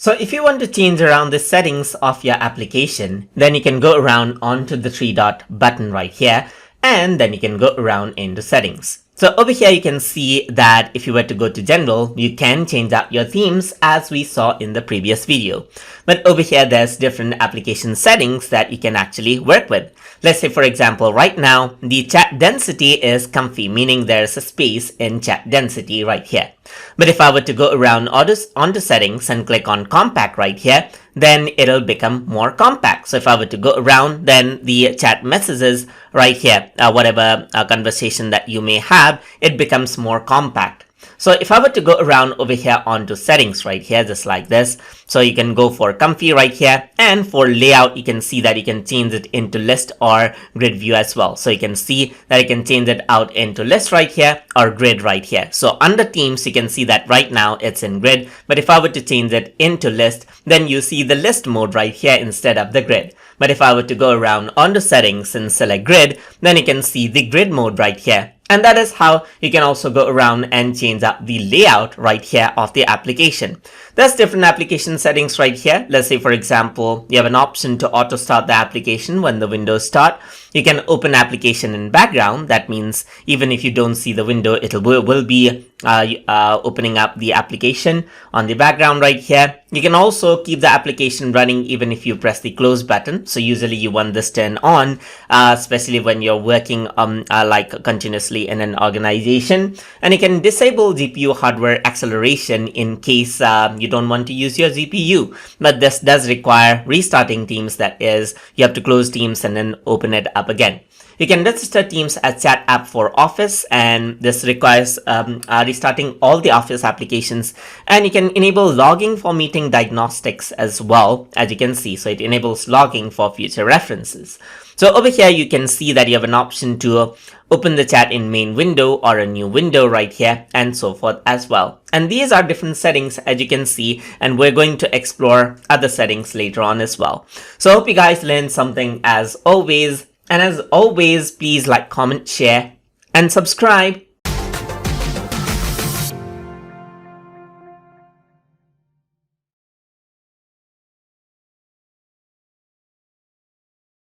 So if you want to change around the settings of your application, then you can go around onto the three dot button right here, and then you can go around into settings. So over here you can see that if you were to go to general, you can change out your themes as we saw in the previous video. But over here there's different application settings that you can actually work with. Let's say for example right now the chat density is comfy, meaning there's a space in chat density right here. But if I were to go around onto settings and click on compact right here, then it'll become more compact. So if I were to go around, then the chat messages right here, whatever conversation that you may have, it becomes more compact. So if I were to go around over here onto settings right here, just like this, so you can go for comfy right here, and for layout, you can see that you can change it into list or grid view as well. So you can see that you can change it out into list right here or grid right here. So under themes, you can see that right now it's in grid, but if I were to change it into list, then you see the list mode right here instead of the grid. But if I were to go around onto settings and select grid, then you can see the grid mode right here. And that is how you can also go around and change up the layout right here of the application. There's different application settings right here. Let's say, for example, you have an option to auto start the application when the windows start. You can open application in background. That means even if you don't see the window, it will be opening up the application on the background right here. You can also keep the application running even if you press the close button. So usually you want this turned on, especially when you're working like continuously in an organization. And you can disable GPU hardware acceleration in case you don't want to use your GPU. But this does require restarting Teams. That is, you have to close Teams and then open it up again. You can register Teams as chat app for Office, and this requires restarting all the Office applications. And you can enable logging for meeting diagnostics as well, as you can see. So it enables logging for future references. So over here, you can see that you have an option to open the chat in main window or a new window right here, and so forth as well. And these are different settings, as you can see, and we're going to explore other settings later on as well. So I hope you guys learned something as always. And as always, please like, comment, share, and subscribe